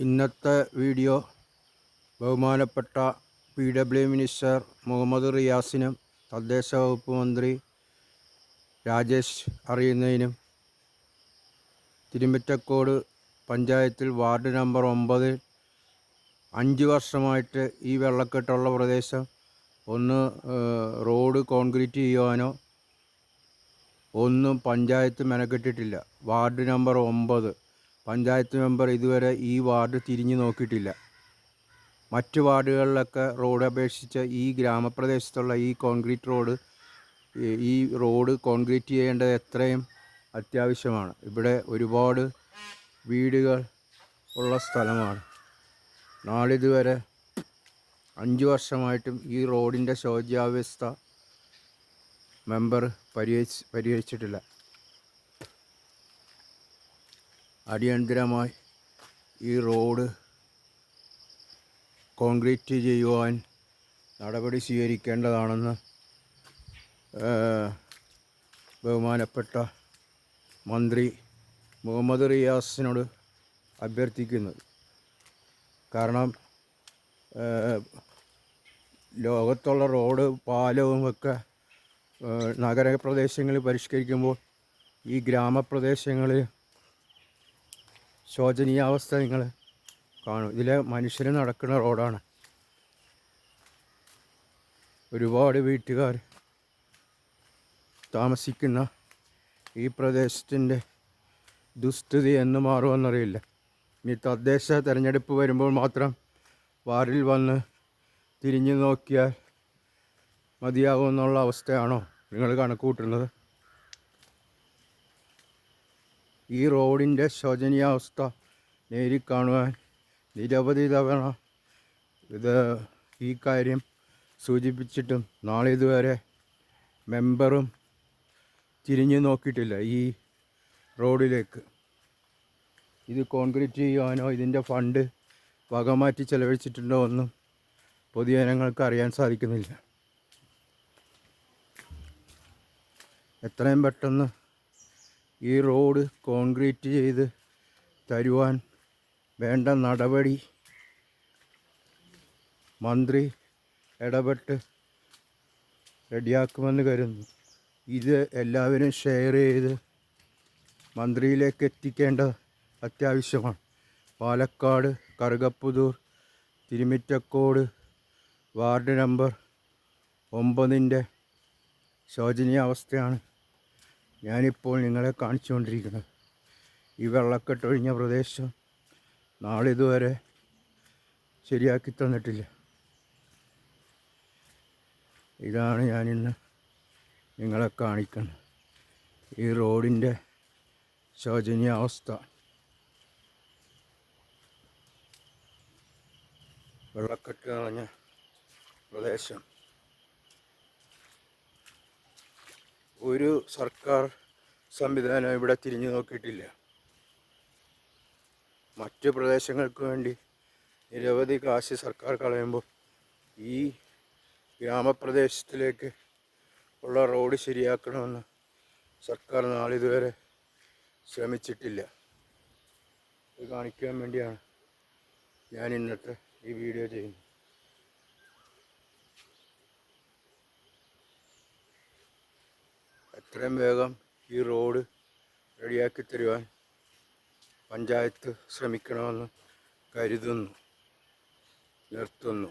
ഇന്നത്തെ വീഡിയോ ബഹുമാനപ്പെട്ട മിനിസ്റ്റർ മുഹമ്മദ് റിയാസിനും തദ്ദേശ വകുപ്പ് മന്ത്രി രാജേഷ് അറിയുന്നതിനും തിരുമിറ്റക്കോട് പഞ്ചായത്തിൽ വാർഡ് നമ്പർ 9 5 വർഷമായിട്ട് ഈ വെള്ളക്കെട്ടുള്ള പ്രദേശം ഒന്ന് റോഡ് കോൺക്രീറ്റ് ചെയ്യുവാനോ ഒന്നും പഞ്ചായത്ത് മെനക്കെട്ടിട്ടില്ല. വാർഡ് നമ്പർ 9 പഞ്ചായത്ത് മെമ്പർ ഇതുവരെ ഈ വാർഡ് തിരിഞ്ഞു നോക്കിയിട്ടില്ല. മറ്റ് വാർഡുകളിലൊക്കെ റോഡ് അപേക്ഷിച്ച് ഈ ഗ്രാമപ്രദേശത്തുള്ള ഈ റോഡ് കോൺക്രീറ്റ് ചെയ്യേണ്ടത് എത്രയും അത്യാവശ്യമാണ്. ഇവിടെ ഒരുപാട് വീടുകൾ ഉള്ള സ്ഥലമാണ്. നാളിതുവരെ 5 വർഷമായിട്ടും ഈ റോഡിൻ്റെ ശോച്യാവസ്ഥ മെമ്പർ പരിഹരിച്ചിട്ടില്ല. അടിയന്തരമായി ഈ റോഡ് കോൺക്രീറ്റ് ചെയ്യുവാൻ നടപടി സ്വീകരിക്കേണ്ടതാണെന്ന് ബഹുമാനപ്പെട്ട മന്ത്രി മുഹമ്മദ് റിയാസിനോട് അഭ്യർത്ഥിക്കുന്നത്. കാരണം ലോകത്തുള്ള റോഡ് പാലവും ഒക്കെ നഗരപ്രദേശങ്ങളിൽ പരിഷ്കരിക്കുമ്പോൾ ഈ ഗ്രാമപ്രദേശങ്ങളിൽ ശോചനീയാവസ്ഥ നിങ്ങൾ കാണും. ഇതിലെ മനുഷ്യർ നടക്കുന്ന റോഡാണ്. ഒരുപാട് വീട്ടുകാർ താമസിക്കുന്ന ഈ പ്രദേശത്തിൻ്റെ ദുസ്ഥിതി എന്ന് മാറുമെന്നറിയില്ല. ഇനി തദ്ദേശ തിരഞ്ഞെടുപ്പ് വരുമ്പോൾ മാത്രം വാർഡിൽ വന്ന് തിരിഞ്ഞു നോക്കിയാൽ മതിയാകുമെന്നുള്ള അവസ്ഥയാണോ നിങ്ങൾ കണക്ക് കൂട്ടുന്നത്? ഈ റോഡിൻ്റെ ശോചനീയാവസ്ഥ നേരിക്കാണുവാൻ നിരവധി തവണ ഈ കാര്യം സൂചിപ്പിച്ചിട്ടും നാളിതുവരെ മെമ്പറും തിരിഞ്ഞു നോക്കിയിട്ടില്ല ഈ റോഡിലേക്ക്. ഇത് കോൺക്രീറ്റ് ചെയ്യുവാനോ ഇതിൻ്റെ ഫണ്ട് വകമാറ്റി ചെലവഴിച്ചിട്ടുണ്ടോ ഒന്നും പൊതുജനങ്ങൾക്ക് അറിയാൻ സാധിക്കുന്നില്ല. എത്രയും പെട്ടെന്ന് ഈ റോഡ് കോൺക്രീറ്റ് ചെയ്ത് തരുവാൻ വേണ്ട നടപടി മന്ത്രി ഇടപെട്ട് റെഡിയാക്കുമെന്ന് കരുതുന്നു. ഇത് എല്ലാവരും ഷെയർ ചെയ്ത് മന്ത്രിയിലേക്ക് എത്തിക്കേണ്ടത് അത്യാവശ്യമാണ്. പാലക്കാട് കറുകപ്പുതൂർ തിരുമിറ്റക്കോട് വാർഡ് നമ്പർ 9 ശോചനീയാവസ്ഥയാണ് ഞാനിപ്പോൾ നിങ്ങളെ കാണിച്ചുകൊണ്ടിരിക്കുന്നത്. ഈ വെള്ളക്കെട്ടൊഴിഞ്ഞ പ്രദേശം നാളിതുവരെ ശരിയാക്കി തന്നിട്ടില്ല. ഇതാണ് ഞാനിന്ന് നിങ്ങളെ കാണിക്കുന്നത്, ഈ റോഡിൻ്റെ ശോചനീയാവസ്ഥ. വെള്ളക്കെട്ട് നിറഞ്ഞ പ്രദേശം. ഒരു സർക്കാർ സംവിധാനം ഇവിടെ തിരിഞ്ഞു നോക്കിയിട്ടില്ല. മറ്റ് പ്രദേശങ്ങൾക്ക് വേണ്ടി നിരവധി കാശ് സർക്കാർ കളയുമ്പോൾ ഈ ഗ്രാമപ്രദേശത്തിലേക്ക് ഉള്ള റോഡ് ശരിയാക്കണമെന്ന് സർക്കാർ നാളിതുവരെ ശ്രമിച്ചിട്ടില്ല. ഇത് കാണിക്കാൻ വേണ്ടിയാണ് ഞാൻ ഇന്നത്തെ ഈ വീഡിയോ ചെയ്യുന്നത്. എത്രയും വേഗം ഈ റോഡ് റെഡിയാക്കി തരുവാൻ പഞ്ചായത്ത് ശ്രമിക്കണമെന്ന് കരുതുന്നു. നിർത്തുന്നു.